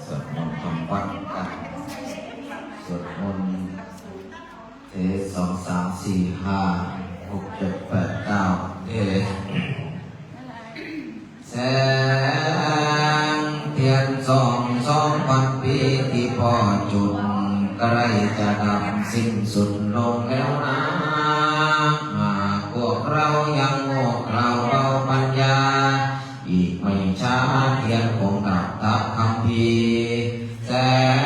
สวดมนต์ทำวัดกันสวดมนต์เทศ2 3 4 5 6 7 8 9แสงเทียน2,000 ปีที่พ่อจุดใกล้จะดับสิ้นสุดลงแล้วนะพวกเรายังโง่เขลาเบาปัญญาอีกไม่ช้าเทียนคงดับทับคำพีแส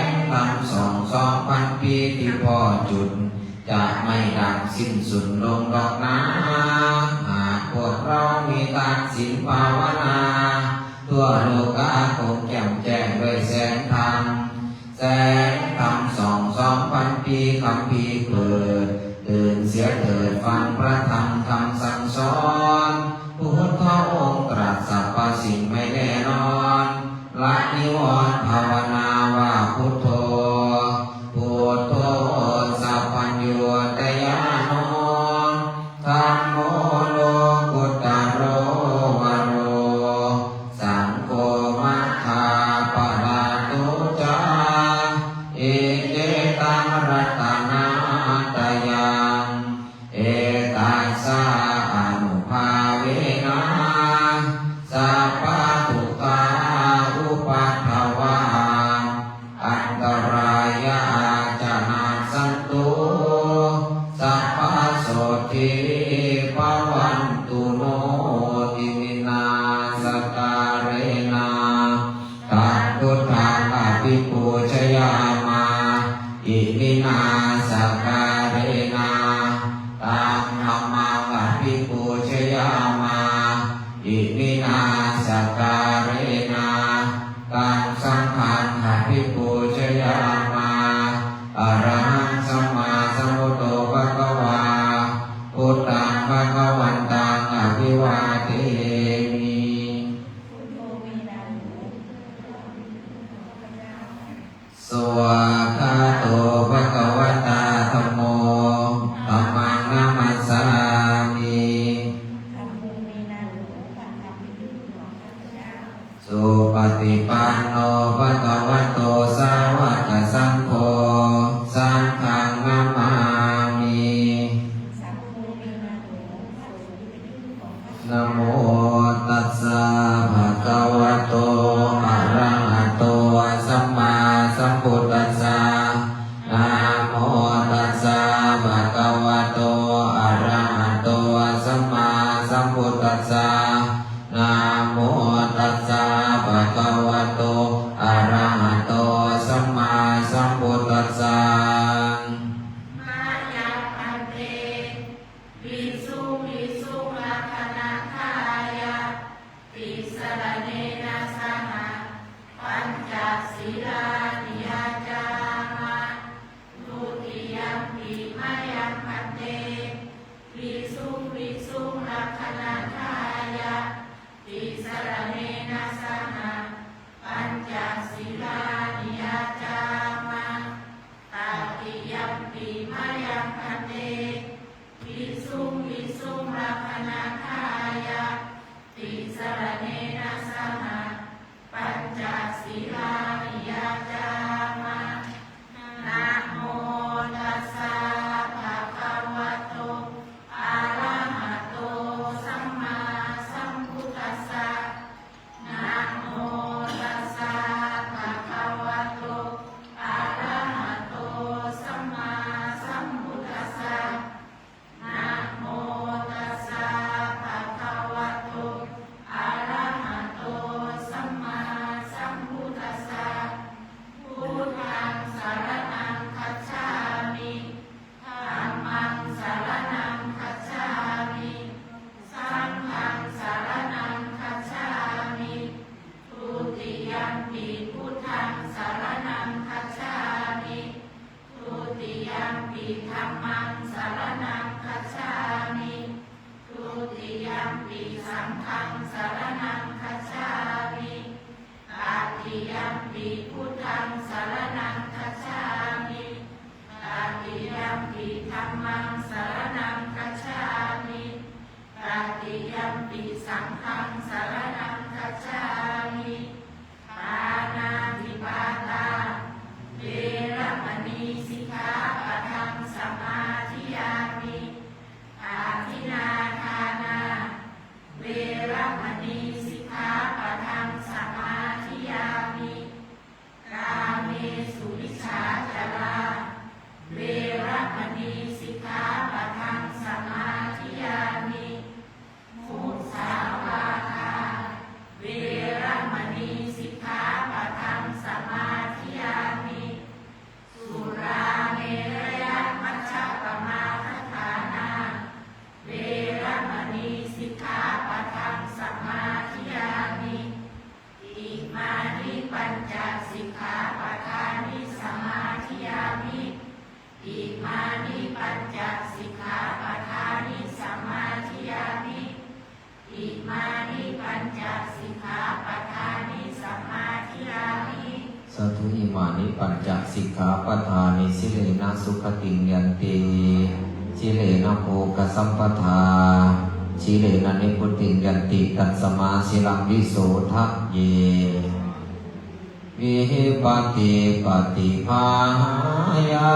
งธรรม2,000 ปีที่พ่อจุดจะไม่ดับสิ้นสุดลงดอกนะพวกเรามีตาศีลภาวนาทั่วโลกาคงแจ่มแจ้งด้วยแสงธรรมแสงธรรม2,000 ปีคำพีเปิดตื่นเสียเถิดฟังพระธรรมคำสั่งสอนพุทธองค์ตรัสสรรพสิ่งไม่แน่นอนละนิวรณ์ภาวนาว่าพุทโธพุทโธสัพพัญญุตยานนธัมโมโลกุตตโรวโรสังโฆมัคคาปะลาตุจาเอเจตังรัตนาตยังเอตัสสะอนุภาเวนะสัพพะทุกขาอุปัฏฐวาอันตรายาจนาสันตุสัพพะโสทิภวันตุโนติมินาสการเรนะตัพพุทธังอภิปูชยามาอิมินาสการเรนะตังธัมมังอภิปูชยามาอิมินาสการเรนะตังสังฆังอภิปูชยามาอะระหังสัมมาสัมพุทโธภะคะวาพุทธังภะคะวันตังอภิวาเทมิสวากขาโตภะคะวตาธัมโมธัมมังนัมมัสสามิสุปฏิปันโนภะคะวะโตสาวกสังโฆสังฆังนัมมามินะโมตัสสะภะคะวะโตอะระหะโตสัมมาสัมพุทธัสสะนะโมตัสสะภะคะวะโตอะระหะโตสัมมาสัมพุทธัสสะนะโมตัสสะภะคะวะโตอะระหะโตสัมมาสัมพุทธัสสะมายัปปันเตวิสุวิสุลักขณทายะติสรณเนนะสหปัญจศีลานิยาจามะทุติยัมปิมายัปปันเตวิสุวิสุลักขณทายะติสรณเนนะสหปัญจศีลานิยาจามะตติยัมปิมายังพันเตวิสุวิสุลักขณทายะติสรณเนนะสหปัญจศีลานิยาจามะนะโมตัสสะภะคะวะโตอะระหะโตสัมมาสัมพุทธัสสะนะโมตัสสะภะคะวะโตอะระหะโตสัมมาสัมพุทธัสสะนะโมตัสสะภะคะวะโตอะระหะโตสัมมาสัมพุทธัสสะพุทธังสรณังคัจฉามิธัมมังสรณังคัจฉามิสังฆังสรณังคัจฉามิทุติยัมปิพุทธังสรณังคัจฉามิทุติยัมปิธัมมังสรณังคัจฉามิทุติยัมปิสังฆังสรณังคัจฉามิตติยัมปิพุทธังสรณังคัจฉามิตติยัมปิธัมมังสรณังคัจฉามิตติยัมปิสังฆังสรณังคัจฉามิปานาติปา ปัญจสิกขาปทานิสมาธิยามิอิมานิปัญจสิกขาปทานิสมาธิยามิอิมานิปัญจสิกขาปทานิสมาธิยามิสัทธุอิมานิปัญจสิกขาปทานิสิเลนะสุขติงยันติสิเลนะโภคสัมปทาสิเลนะนิพุติงยันติตัสสมาสิลังวิโสทะเยวิปติปฏิภายั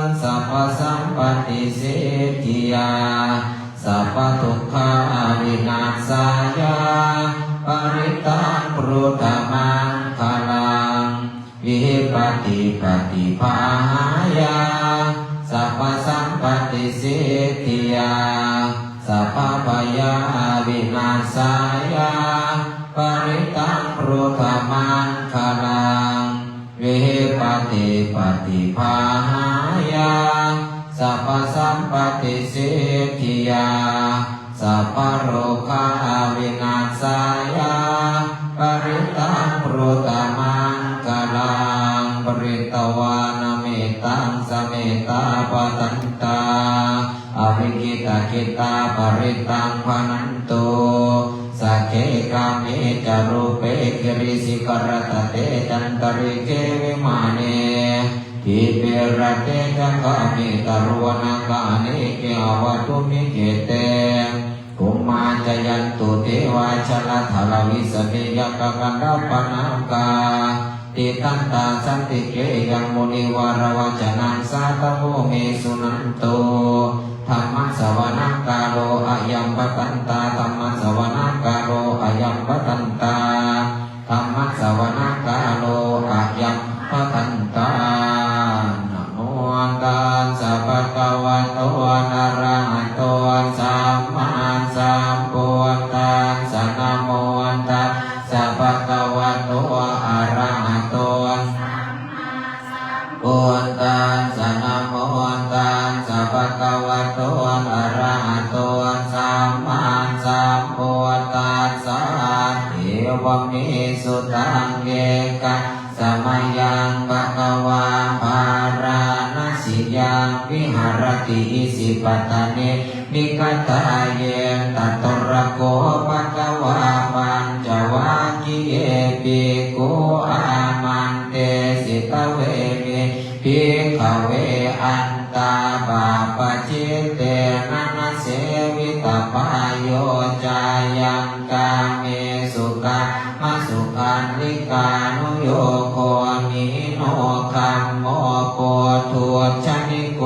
นสัพพสัมปติสิทธิยาสัพพทุกขาวินาศายาปริตังปรุตมังคลังวิปติปฏิภายันสัพพสัมปติสิทธิยาสัพพพยาวินาศายาปริตังปรุตมังคลังวิปติปฏิภายันสัพพสัมปติสิทธิยาสัพพโรคาวินาศายาปริตังปรุตมังคลังปริตวานเมตังสเมตาปตันตาอวิกิตากิตาปริตังพนันโตสักเขกามิจารุเปกิริสิกรตเตจันตริเกวิมาเนทิเปรเตจังกามิตรวนาคานิเกอวตุมิเกเตกุมมาจยันตุเทวาชลธารวิสเมยกกันดาปนาคาติตันตาสันติเกยังมุนิวารวจนังสาตโมเมสุนันโตธรรมสวนาคาโลอายัมปตันตาธรรมสวนาคาโลอายัมปตันตาธรรมสวนาคาโลอายัมปตันตานะโมตัสสะภะคะวะโตอะระหะโตสัมมาสัมพุทธัสสะนะโมตัสสะภะคะวะโตอะระหะโตพุทธัสสะนะโมตัสสะภะคะวะโตอะระหะโตสัมมาสัมพุทธัสสะเทวมิสุตังเยกะสมัยยังภะคะวาภาราณสิยังวิหารติอิสิปตานิมิกตาเยตัตตระโกภะคะวาปัญจวัคคีย์ภิกขุอามันเตสิตเวมิภิกขเวอันตาบาปจิตเตนะนะเสวิตาปายโยจายังกาเมสุขามาสุขันลิกานุโยโคนิโนคัมโมโปทุชนิโก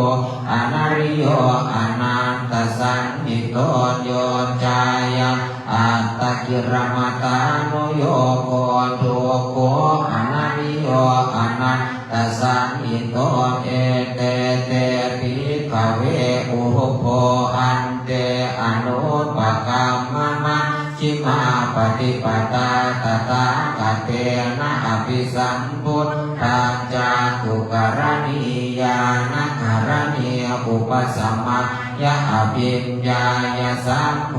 อนาริโยอนันตสันนิโตโยจายังอัตตกิรมตานุโยโคทุโกอนาริโยอนันตสันนิโตเอเตเตปิขเวอุโภอันเตอนุปกรรมมะชิมาปฏิปตาตถาคเตนะอภิสัมพุทธังจากขุกรณียานะกรณียอุปสัมมายะอภิญญายะสัมโพ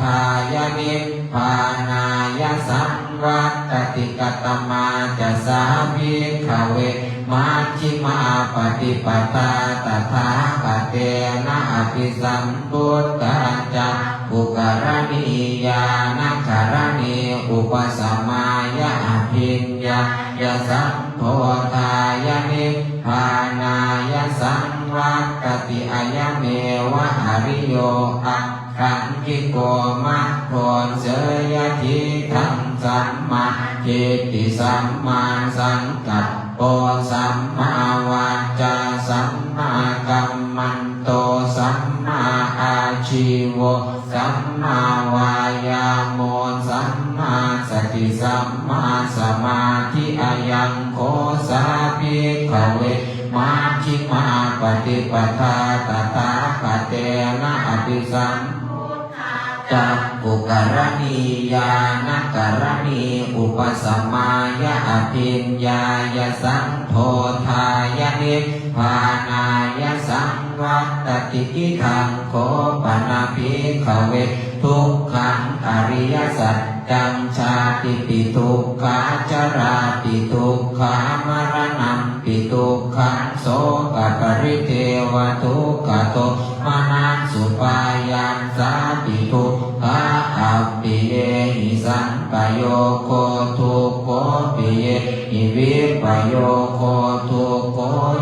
ธายะนิพพานายะสัมวัตติกตมาจะสาภิกขเวมัชฌิมาปฏิปตาตถาคเตนะอภิสัมพุทธังจากขุกรณียานะกรณียอุปสัมมายะอภิญญายะสัมโพธายะนิพพานายะสัมวัตติอายะเมวะอริโยอะขันธิโกมัคโคนเสยทิทังสัมมาทิฏฐิสัมมาสังกัปโปสัมมาวาจาสัมมากัมมันโตสัมมาอาชีโวสัมมาวายาโมสัมมาสติสัมมาสมาธิอายังโคสาภิกขเวมัชฌิมาปฏิปทาตถาคเตนะอภิสัมจักขุกรณียานะกรณีอุปสัมมายะอภิญญายะสัมโพธายะนิพพานายะสัมวัตติกิทังโคปนาภิกขเวทุกขังอริยสัจ จังชาติปิทุกขาจาราปิทุกขามรณังปิทุกขังโสกปริเทวทุกขโตมานังสุปายัญสาปิทุกขาอัปปิเยหิสังปโยโคทุกโขปิเยหิวิปโยโคทุกโข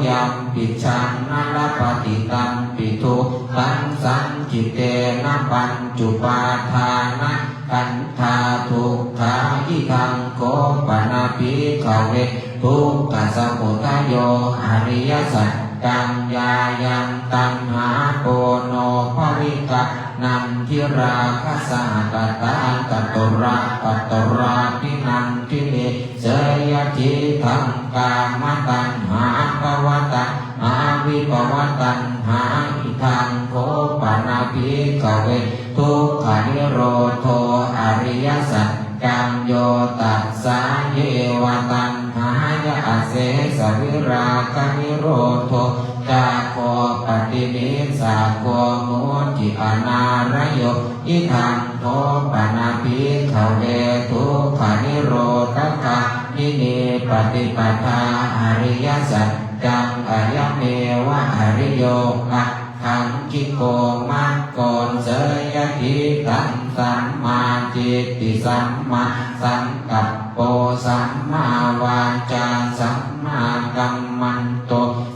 ยัมปิชังนัลปฏิตังปิทุกขังสังจิตเตนะปัญจุปาทานะขันธาทุกขาอิทังโกปนาปิขเวทุกขสมุทัยโยอริยสัจจังญายังตัณหาโกโนภวิกะนันทิราคสหตตากัตตระกัตตระทินันทิเนเสยทิทังกามตัณหาภวตัณหาวิภวตัณหาอิทังโกปนาปิขเวทุกขานิโรโธอริยสัจจังโยตัสสะเยวตัณหายะเสสวิราคนิโรโธจาโคปฏินิสาโคมุจิอานารโยอิทังโทปนาปิขเวทุกขานิโรธคานิเนปฏิปทาอริยสัจจังอายเมวะอริโยอะขังคิโกมัคโกนเสยทิตังสัมมาจิตติสัมมาสังกัปโปสัมมาวาจาสัมมากัมมันโต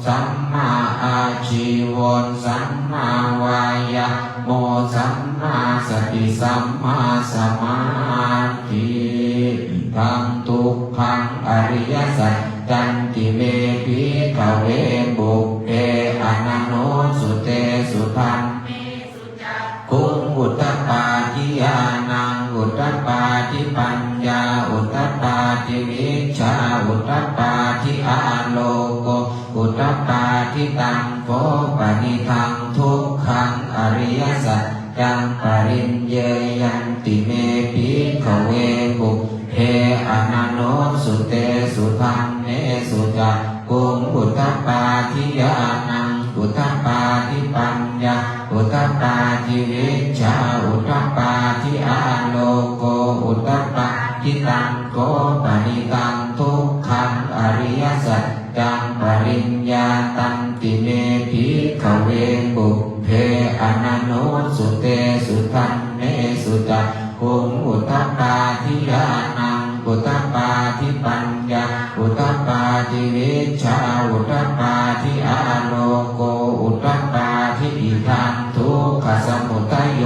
สัมมาอาชีวรสัมมาวายาโมสัมมาสติสัมมาสมาธิทังทุกขังอริยสัจจันติเมภิกขเวบุพเพอนันโนสุเตสุทังคุงอุตตปาทิยานังอุตตปาทิปัญญาอุตตปาทิวิชชาอุตตปาทิอาโลโกอุตตปาทิตังโกปนิทังทุกขังอริยสัจจังปริญเยยันติเมภิกขเวบุพเพอนันโนสุเตสุทังเนสุจักกุงอุตตปาทิยานังอุตตปาทิปัญญาอุตตปาทิวิชชาอุตตปาทิอาโลโกอุตตปาทิตังโกปนิตังทุกขังอริยสัจจังปริญญาตันติเมภิกขเวบุพเพอนันโนสุเตสุทังเนสุจักกุงอุตตปาทิยานังอุตตปาทิปัญญาอุตตปาทิวิชชาอุตตปาทิอาโลโกอุตตปาทิอิทังทุกขสมุทัยโย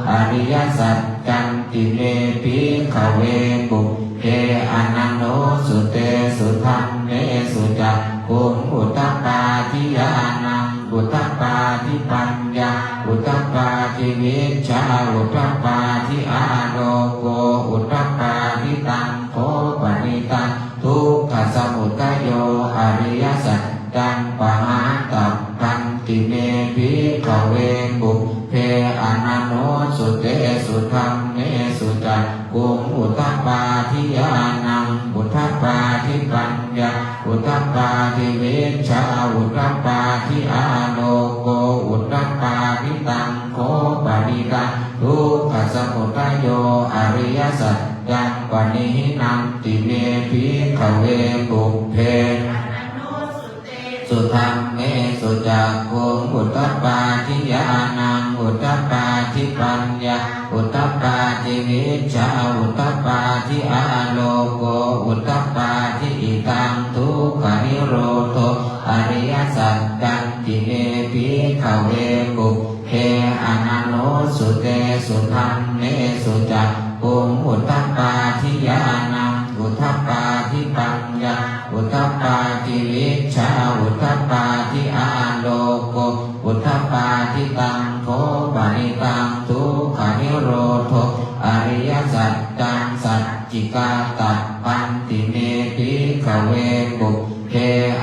อริยสัจจันติเมภิกขเวบุพเพอนันโนสุเตสุทังเนสุจักกุงอุตตปาทิยานังอุตตปาทิปัญญาอุตตปาทิวิชชาอุตตปาทิอาโลโกอุตตปาทิตังโคปนิตังทุกขสมุทัยโยอริยสัจจังปหาตัปปันติเมภิกขเวบุพเพอนันโนสุเตสุทังเนสุจักกุงอุตตปาทิยานังอุตตปาทิปัญญาอุตตปาทิวิชชาอุตตปาทิอาโลโกอุตตปาทิตังโคปนิตังทุกขสมุทัยโยอริยสัจจังปณิหินันติเมภิกขเวบุพเพสุทังเมสุจักกุงอุตตปาทิยานังอุตตปาทิปัญญาอุตตปาทิวิชชาอุตตปาทิอาโลโกอุตตปาทิอิทังทุกขนิโรโธอริยสัจจันติเมภิกขเวบุพเพอนันโนสุเตสุทังเนสุจักกุงอุตตปาทิยานังอุตตปาทิปัญญาอุตตปาทิวิชชาอุตตปาทิอาโลโกอุตตปาทิตังโคปนิตังทุกขานิโรโธอริยสัจจังสัจจิกาตัปปันติเมภิกขเวบุพเพ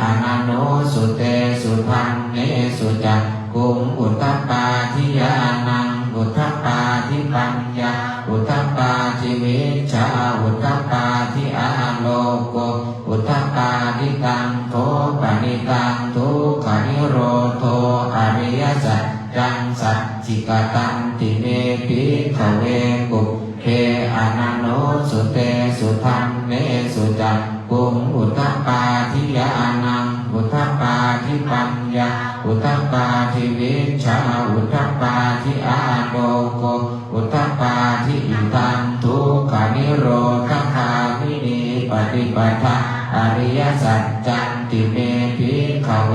อนันโนสุเตสุทังเนสุจักกุงอุตตปาทิยานังอุตตปาทิปัญญาอุตตปาทิวิชชาอุตตปาทิอาโลโกอุตตปาทิตังโทปนิตังทุกขานิโรโธอริยสัจจังสัจจิกตันติเมภิกขเวบุพเพ เทอนันโนสุเตสุธรรมเมสุจักกุงอุทธปาทิยานังอุทธปาทิปัญญาอุทธปาทิวิชชาอุทธปาทิอาโลโกอุทธปาทิอิทังทุกขานิโรธคามินีปฏิปทาอริยสัจจันติเมภิกขเว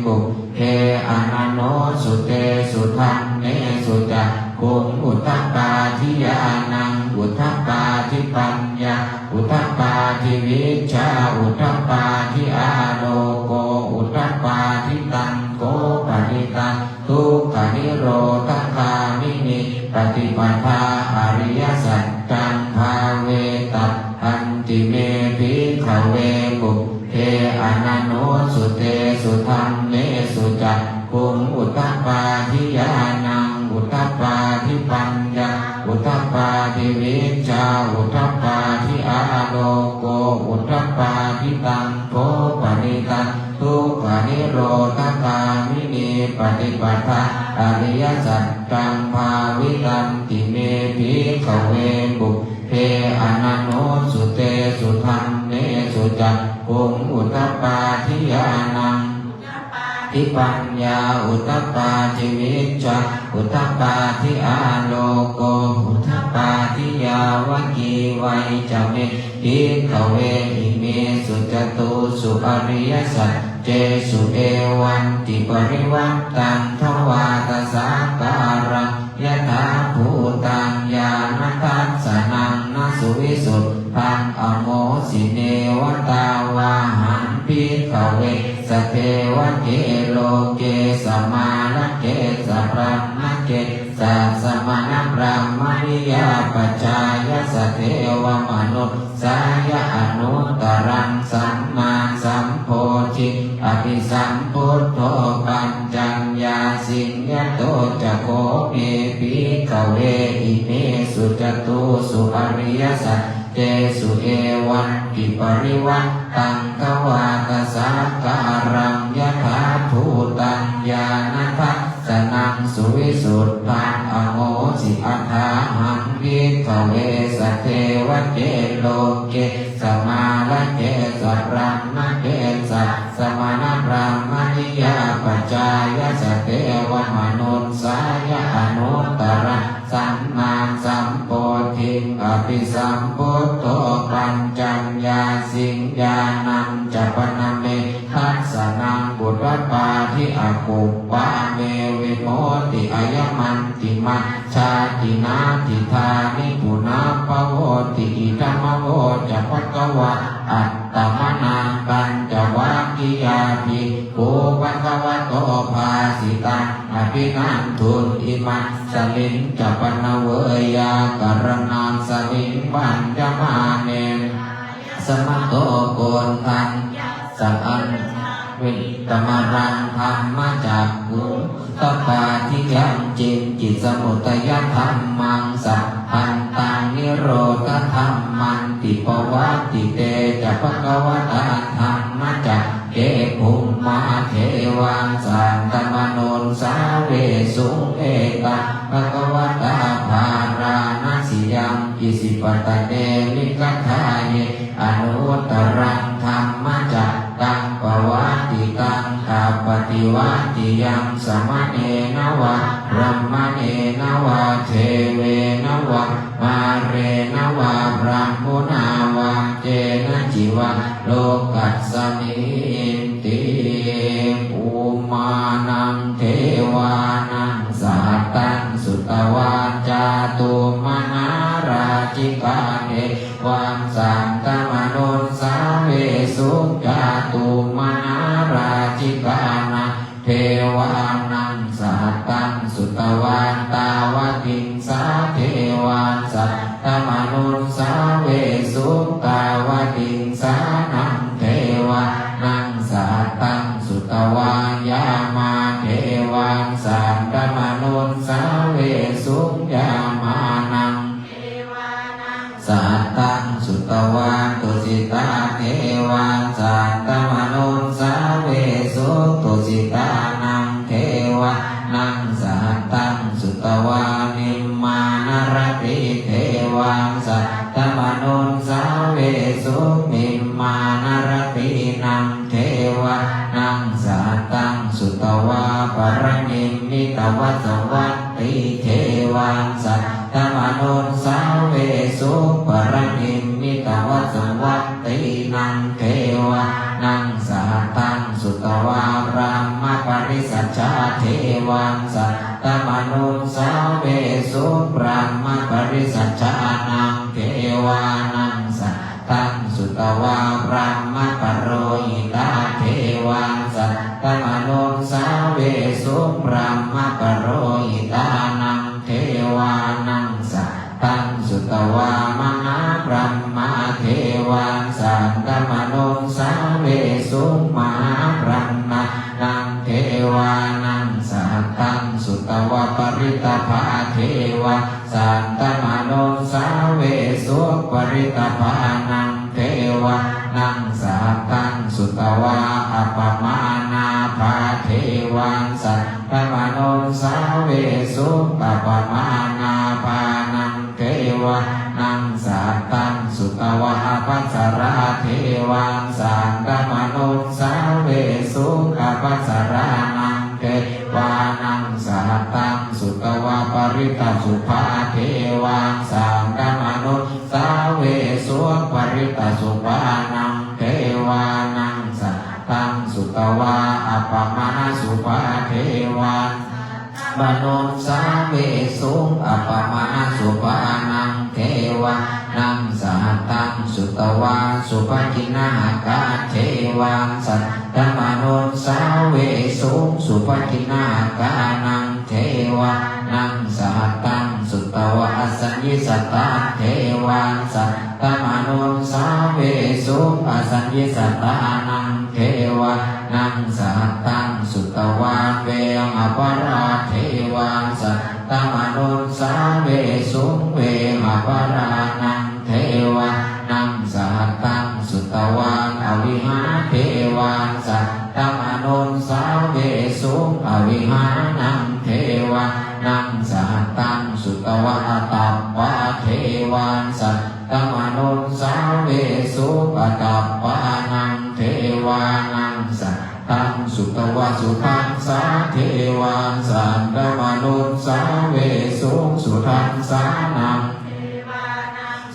กุเทอนันโนสุเตสุธรรมเมสุจักกุงอุทธปาทิยานังอุทธปาทิปัญญาอุทธปาทิวิชชาอุทธปาทิอาโลโกอุทธปาทิตังโกปฏิตังทุกขานิโรธคามินิปฏิปทาอริยสัจจังภาเวตัพพันติเมภิกขเวกุเทอนันโนสุเตสุธรรมเมสุจักกุงอุทธปาทิยานังอุทธปาทิปัญญาอุทธปาทิวิชชาอุทธปาทิอาโลโกอุทธปาทิตังโกปณิตังทุกขานิโรธคามินีปฏิปทาอริยสัจจังภาวิตันติเมภิกขเวกุเทอนันโนสุเตสุธรรมเมสุจักกุงอุทธปาทิยานังทิปัญญาอุทธปาทิวิชชาอุทธปาทิอาโลโกอุทธปาทิยาวกีไวัยจเมภิกขเวหิเมสุจตุสุอริยสัจเจสุเอวันติปริวัตตังทวาตสักการังยะถาภูตังญาณทัสสนังนสุวิสุทธังอโมสิเนวตาวาหังภิกขเวสเทวะเกโลเกสมาลเกสพรหมเกสัสมานะพรหมนิยาปัจจายสเทวมนุษสายอนุตตรังสัมมาสัมโพธิอภิสัมพุทโธปัญจัญญาสิงยโตจะโคเมภิกขเวอิเมสุจตุสุอริยสัจเจสุเอวันติปริวัตตังทวาตสักการังยะถาภูตังญาณทัสสนังสุวิสุทธังอโมสิอัฏฐาหังภิกขเวสเทวะเจโลเกสมาลเกสพรหมเกสัสมานะพรหมนิยาปัจจายสเทวมนุษสายอนุตตรังสัมมาสัมโพธิอภิสัมพุทโธปัญจัญญาสิงญาณังจัปนะเมทัสสนังบุตรปาทิอกุปปะเมวิโมติอายมันติมัชชาตินาติธานิปุนาภโวติอิธัมมโวจะภควะอัตตมนังปัญจวัคคียาภิกขุภควโตภาสิตังอภินันทุนอิมัสสมิงจัปนะเวยากรณังสมิงปัญจมาเนสมโตโกนทันสังวิตมรังธรรมจักขุตปาทิยังจินจิตสมุทัยธรรมังสัพพันตังนิโรธธรรมันติปวัตติเตจะภควตาธรรมจักเกภูมิมาเทวังสันตมโนสาเวสุเอตัภควตาภารานัสสิยังอิสิปตะเนมิกัทธาเยอนุตตรังธรรมจักตังปวัตติตังอาปฏิวัติยังสมะเนนวะพรหมเนนวะเทเวนวะมาเรนวะพรหมุนาวะเจนะจิวะโลกัสสมินติภูมานังเทวานังสัตตังสุตวาจาตุมนาราจิกาเนวังสันตมนุสสาเวสุจาตุมนาราจิกานะเทวานังสัตตังสุตวันตาวติงสาเทวาสัตตมนุสสาเวสุตาวติงสานังเทวานังสัตตังสุตวายามาเทวังสัตตมนุสสาเวสุยามานังสัตตังสุตวาตุสิตาเทวังสัตตมนุสสาเวสุตุสิตานังเทวานังสัตตังสุตวานิมมานรติเทวัง ตินังเทวะนังสัตตังสุตวาปรณิมมิตวัสวัตติเทวันสัตตมนุสสาเวสุปรณิมมิตวัสวัตตินังเทวะนังสัตตังสุตวาพรหมปริสัชชาเทวันสัตตมนุสสาเวสุพรหมปริสัชชานังเทวานังสัตตังสุตวาพรหมปโรหิตาเทวันสัตตมนุสสาเวสุพรหมปโรหิตานังเทวานังสัตตังสุตวามหาพรหมเทวันสัตตมนุสสาเวสุมหาพรหมนังเทวานังสัตตังสุตวาปริตภาเทวะสัตตมนุสสาเวสุปริตภานังเทวะนังสัตตังสุตวาอัปปมานาภาเทวันสัตตมนุสสาเวสุปปมานาภานังเทวะนังสัตตังสุตวาปัสสราเทวันสัตตมนุสสาเวสุอปัสสรานังเทวานังสัตตังสุตวาปริตสุภาเทวันสัตตมนุสสาเวสุปริตสุภานังเทวานังสัตตังสุตวาอัปปมาณสุภาเทวันมนุสสาเวสุอัปปมาณสุภานังเทวานังสัตตังสุตวาสุภกินนาคาเทวันสัตตมนุสสาเวสุสุภกินนาคานังเทวานังสัตตังสุตวาอสัญญิสัตตาเทวันสัตตมนุสสาเวสุอสัญญิสัตตานังเทวานังสัตตังสุตวาเวงอปราเทวันสัตตมนุสสาเวสุเวงอปรานังเทวานังสัตตังสุตวาอวิหาเทวันสัตตมนุสสาเวสุอวิหานังเทวานังสัตตังสุตวาตัปปะเทวันสัตตมนุสสาเวสุปตัปปะนังเทวานังสัตตังสุตวาสุทังสาเทวันสัตตมนุสสาเวสุสุทังสานัง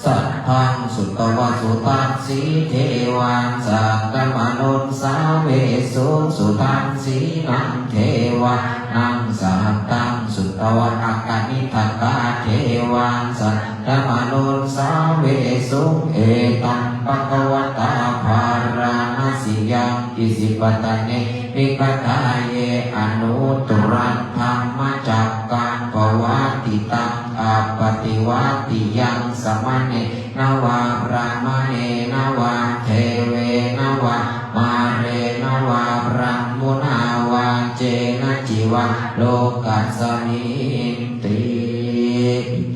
สัทธังสุตวาสุตัสสีเทวันสัตตมนุสสาเวสุสุทังสีนังเทวานังสัตตังสุตวาอากานิทักกาเทวันสัตตมนุสสาเวสุเอตัมปะคะวะตาภาราณสิยังอิสิปตะเนวิกตาเยอนุตุรันธรรมจักกังปวัตติตังอปฏิวัติยังสมะเนนวาพระมะเนนวาเทเวนวามาเรนวาพระมุนาวาเจนะจิวะโลกัสสมินติ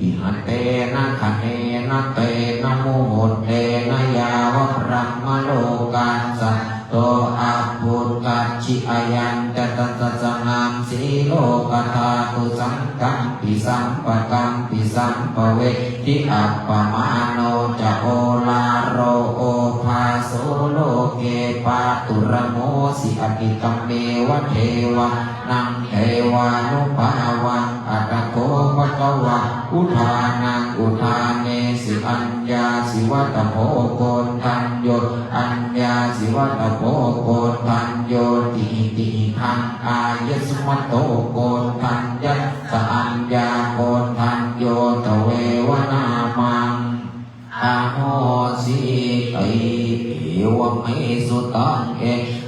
อิหันเตนะคะเนนะเตนะโมโหเตนะยาวะพระมโลกัสสะโตอาปุตกัจฉิอายันตตตสังามสีโลกธาตุสังกัมปิสัมปะกัมปิสัมปะเวทิอัปปมาโนจะโอลาโรโอภาโสโลเกปาตุระโมสิอภิกัมเมวะเทวะนังเทวานุภาวังอัตตโกภะคะวะอุทานังอุทานเนสิอัญญาสิวัตโพโกนทันโยอัญญาสิวัตโพโกนทันโยติติทังอายสมัตโตโกนทันยัสสะอัญญาโกนทันโยตเววนามังอาโหสิติเอวะเมสุตังเอ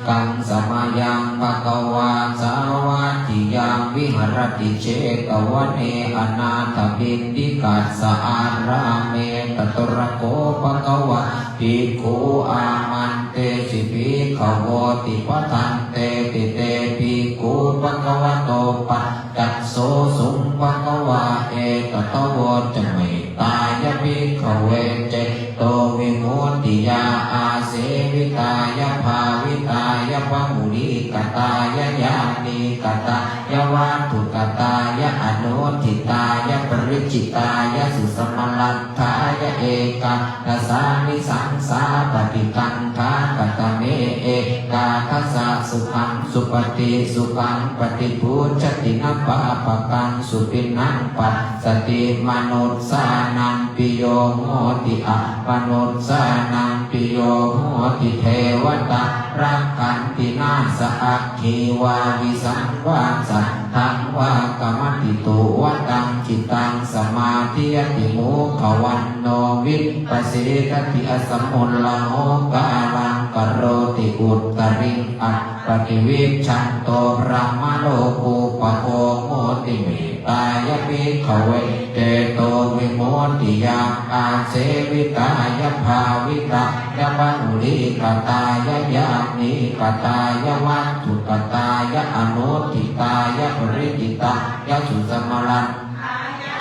กังสมายังภะคะวาสาวัตถิยังวิหรติเชตวันเนอนาถบิณฑิกัสสะอาราเมตตระโกภะคะวะภิกขุอามันเตสิภิกขโวติปะทันเตติเตภิกขุภะคะวะโตปัจจัสโสสุงภะคะวะเอตตะโวจะเมตายภิกขเวเจโตวิมุตติยาอาเสวิตา ายภาวิตายพมุริกตายญาณิกตายวัตถุกตายอนุทิตายปริจิตายสุสมลัตถายเอกาทัสสานิสังสาปฏิกันทากตเมเอกาทัสสะสุขังสุปฏิสุขังปฏิพุชตินปะปะกังสุปินังปัสสติมนุสสานังปิโยโหติอะมนุสสานังปิโยโหติเทวตารักขันตินาสอัคคีวาวิสังวาสัทธังวากรรมติตุวตังจิตตังสมาธิยติโมขวันโนวิปัสสิทติอสมุลลโหกาลังกโรติอุตตริงอัปปฏิวิชันโตพระมโลกุปโภโมติเมตายภิกขเวเตโตวิโมติยาอาเสวิตายภาวิตายมุริกตายญาณิกตายวัตถุกตายอนุทิตายปริจิตายสุสมลัต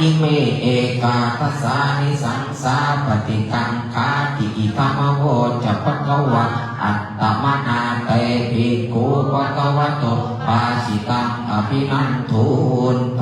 อิเมเอกาทัสสานิสังสาปฏิกังคาติอิธรรมโวจะภควะอัตตมนาเตภิกขุภควโตปาสิตังอภินันทุนไต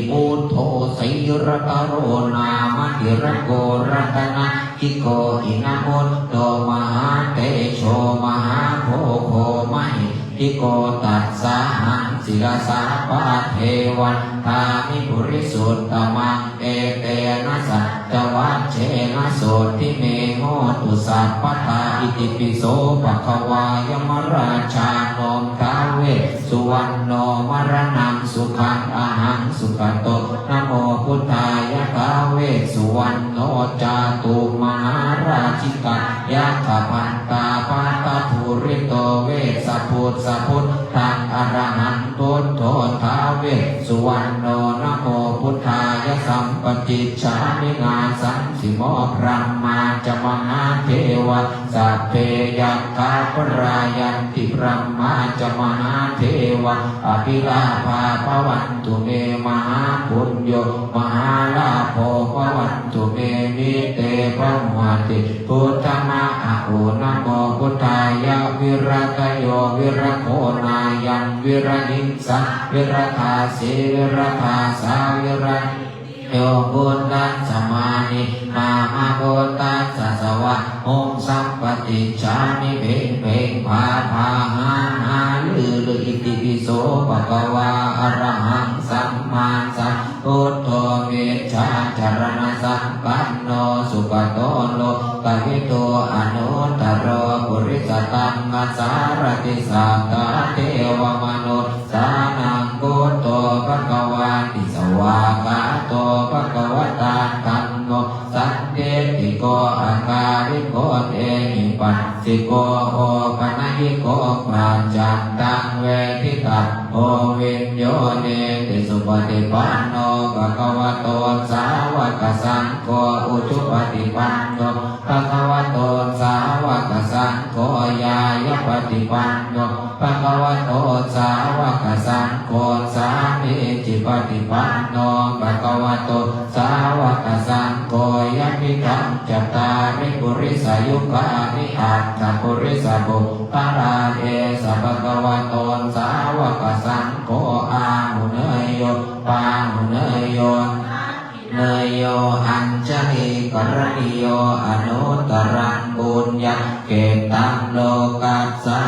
มุโทสิรตโรนามติรโกรัตนะกิโกอินะมุตโตมหาเตโชมหาโพโคมหิทิโกตัสสะหังศิลสาปะเทวันทามิปุริสุตตมังเอเตนะสัจวัชเชนะโสติเมโหตุสัพพทาอิติปิโสภควายมราชาโนมทาเวสุวรรณโนมรณังสุขังอหังสุขโตนะโมพุทธายะทาเวสุวรรณโนจาตุมหาราชิกายะขพันตาปัตตภูริโตเวสพุทธสัพพุทธังอรหันตุโตท้าวเวสสุวรรณโนนะโมพุทธายะสัมปจิจฉามินาสังสิโมพระมาจมหาเทวะสัพเพยัคฆาปรายันติพระมาจมหาเทวะอภิลาภาภวันตุเมมหาปุญโยมหาลาภภวันตุเมมิเตภวติพุทธมาอะโอนะโมพุทธายะวิรัตโยวิรโคนายังวิรหิงสะวิรธาสีวิรธาสาวิรโยบุญตัสสมานิมามาโกตัสสะสวะองสัมปติชามิเพ่งเพ่งพาพาหาหาลืออิติปิโสภะคะวาอะระหังสัมมาสัมพุทโธเวชชาจารณะสัมปันโนสุขโตโลกวิโตอนุตตรปุริสตังกัสสารติสัตตาเทวมนุษย์สานังโกโตภะคะวาติสวากาโตภะคะวตาธัมโมสันเตติโกอาการิโกเตหิปัสสิโกโอปนัยโกปัจจันตังเวทิตังโอวิญโยเนติสุปฏิปันโนภะคะวะโตสาวกสังโฆอุชุปฏิปันโนภะคะวะโตสาวกสังโฆญาญปฏิปันโนภะคะวะโตสาวกสังโฆสามีจิปฏิปันโนภะคะวะโตสาวกสังโฆยะมิธัมจัตตาริปุริสายุกานิอัตถปุริสบุปาราเอสัพพะคะวะโตสาวกสังโฆอาหุเนยโยปาหุเนยโยเนยโยอัญชลีกรณิโยอนุตตรังบุญญาเกตังโลกัสสา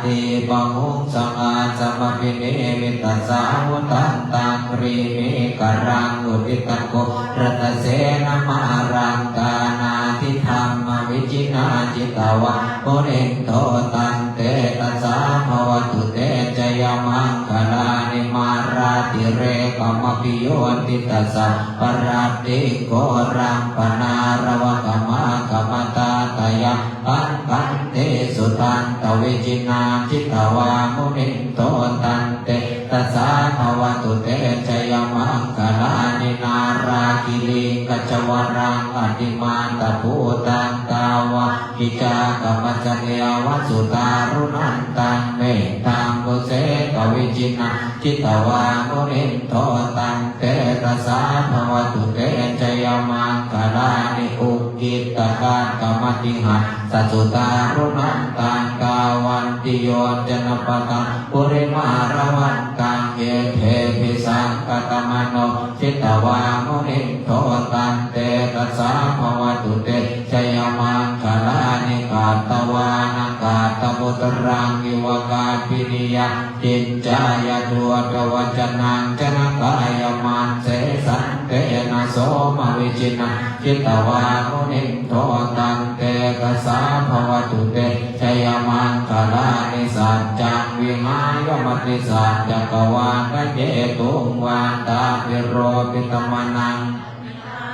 ติปะมุงสมาสมปิเนมิตสาวุตันตังปรีมิกรังอุติตโกรัตเสนมารังกานาทิธรรมวิจินาจิตาวะโพเรนโตตันเตตัสสะภวตุเตจยมังคลานิมาราติเรกมปิโยติตัสสะปราติโกรังปนารวะกมากมตาตยะอันกันเตสุตันตวิจินาจิตาวามุนิโตตันเตตัสสะภวตุเตจยมังคลานินาราคิลิกัจจวรังอติมาตภูตังตา าวะกิจากรรมจเนยวสุตารุนันตังเมตังกุเสกวิจินาจิตวามุนินโทตังเตตัสสะภวตุเตจยมังคลานิอุกิตกานกรรมติหัสัสุตารุนันตังกาวันติโยจนปตังปุริมารวันตังเยเทพิสังกตมโนจิตวามุนินโทตังเตตัสสะภวตุเตชยมังคลานิกาตวานากาตมุตรังวิวกาปินิยจินจายตุตวจนังจนกายมันเสสันเตนะโสมวิจินาจิตวามุนินโทตังเตตัสสะภวตุเตชยมังคลานิสัจจังวิหายมัตติสัจจักวาลเจตุงวาตาภิโรปิตมนัง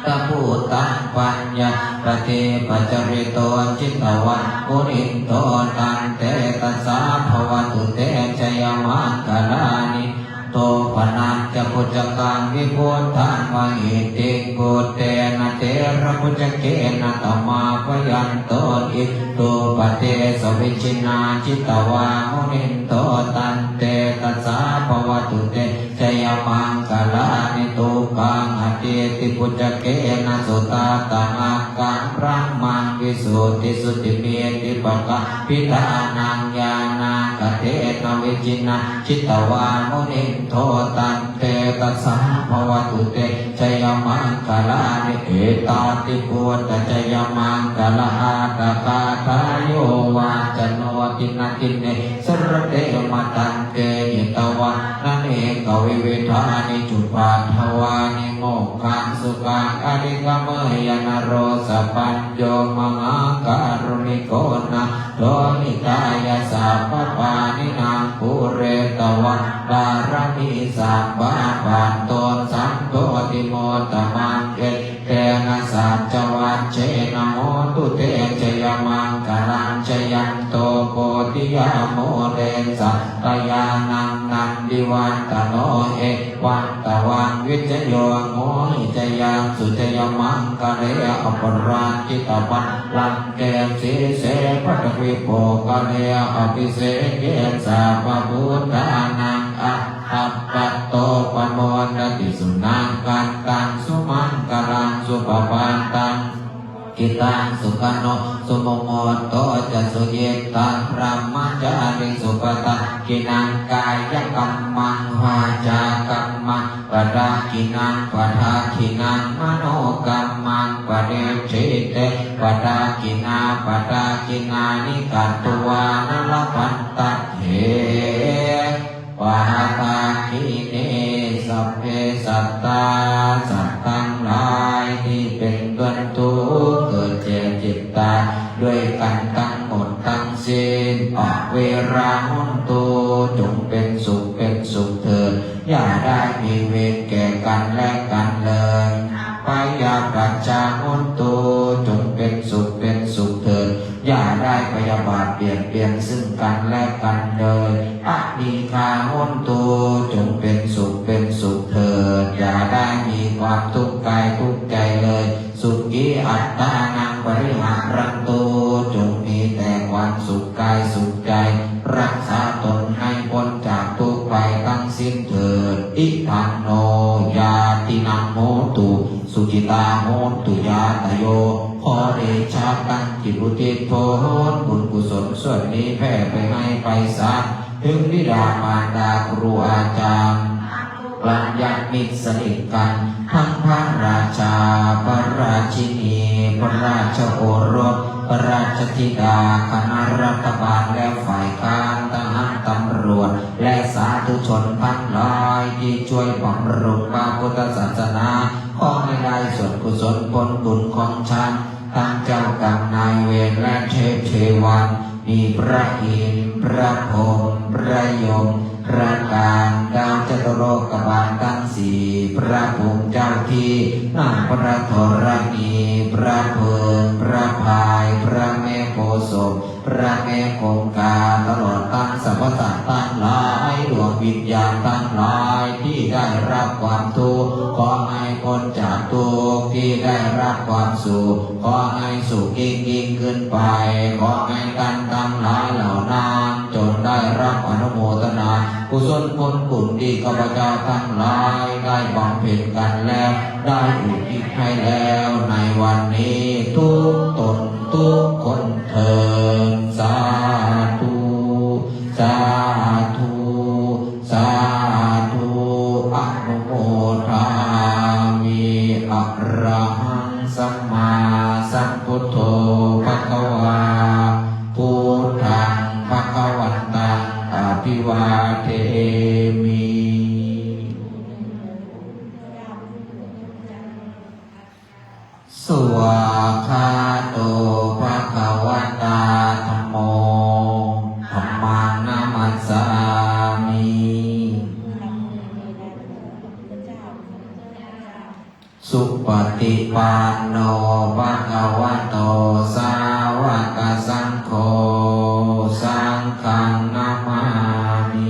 ตะพูตังปัญญาปฏิปัจจริโตจิตวะมุนินโทตังเตตัสสะภวตุเตชยมังคลานิโตปนัญจพุจจกังวิพุทธังมหิติกุเตนะเตระพุจจเกนะตมาปยันโตอิตุปเตสวิชินาจิตวามุนินโทตันเตตัสสะภวตุเตชยมังคลานิตุกังอติติพุจจเกนะสุตาตังอากังพระมังวิสุทธิสุติเมติปะกะพิธานังญาณังกเตนะวิจินาจิตวามุนินโทตันเตตัสสะภวตุเตชยมังคลานิเอตาติปุตตะชยมังคลาอาตกาทายโยวาจโนตินาติเนสรเตมตันเตหิตวะนันเอกวิเวทานิจุปาทวานิโมกขังสุขังอริกมยนโรสปัญโยมหาการุณิโกนะโลหิตายาสัพพปานินางปุเรตวะบารมีสัพพะปันโตสัมโพธิโมตมังเกเตนะสัจจวัชเชนะโมตุเตชยมังคลังชยันโตโพธิยาโมเรสัตยานังนันดิวันตโนเอวันตวันวิจโยโมหิจยังสุจยมังคะเรอปราจิตปันลังเกสีเสปัตวิโภคะเรอภิเสเกสัพพุทธานังอัปปัตโตปโมนติสุนังกันตังสุมังกลังสุปปันตังกิตังสุขโนสุโมโมโตจะสุเยตังพระมัจจาริสุปตะกินังกายกัมมังวาจากัมมังปะดากินังปะทากินังมโนกัมมังปะเดชิเตปะดากินาปะดากินานิกัตตุวานลปันตะเหปะหาตาคิเนสัพเพสัตตาสัตว์ทั้งหลายที่เป็นต้นทุกข์เกิดเจ็บเจ็บตายด้วยกันทั้งหมดทั้งสิ้นอเวราหุนตุจงเป็นสุขเถิดอย่าได้มีเวรแก่กันและกันเลยปยาปัจจาหุนตุจงเป็นสุขเถิดอย่าได้พยาบาทเบียดเบียนซึ่งกันและกันเลยอนิคาหุนตุจงเป็นสุขเถิดอย่าได้มีความทุกข์กายทุกข์ใจเลยสุขีอัตตานังปริหารันตุจงมีแต่ความสุขกายสุขใจรักษาตนให้พ้นจากทุกข์ไปทั้งสิ้นเถิดอิทังโนยาตินังโหตุสุจิตาโหตุยาตโยขอเดชะตั้งจิตอุทิศโทษบุญกุศลส่วนนี้แผ่ไปให้ไปสักถึงบิดามารดาครูอาจารย์กัลยาณมิตรสนิทกันทั้งพระราชาพระราชินีพระราชโอรสพระราชธิดาคณะรัฐบาลและฝ่ายการทหารตำรวจและสาธุชนทั้งหลายที่ช่วยบำรุงพระพุทธศาสนาขอให้ได้ส่วนกุศลผลบุญของฉันทั้งเจ้ากรรมนายเวรและเทพเทวันมีพระอินทร์พระพรหมพระยมพระการดาวจตุโลกบาลทั้งสี่พระภูมิเจ้าที่นางพระธรณีพระเพลิงพระพายพระแม่โพธิ์ศพพระแม่คงคาตลอดทั้งสรรพสัตว์ทั้งหลายดวงวิญญาณทั้งหลายที่ได้รับความทุกข์ขอให้พ้นจากทุกข์ที่ได้รับค ความสุขขอให้สุขยิ่งขึ้นไปขอให้ท่านทั้งหลายเหล่านั้นจงได้รับอนุโมทนากุศลผลบุญที่ข้าพเจ้าทั้งหลายได้บำเพ็ญกันแล้วได้อุทิศให้แล้วในวันนี้ทุกตนทุกคนเถิดสาธุสาธุสาธุอนุโมทามิอะระหังสัมมาสัมพุทโธภคะวาพุทธังภคะวันตังอภิวาเทมิ สุวาคาโตภะคะวะตาธัมโมธัมมังนามัสสามิสุปฏิปันโนภะคะวะโตสาวกสังโฆสังฆังนามามิ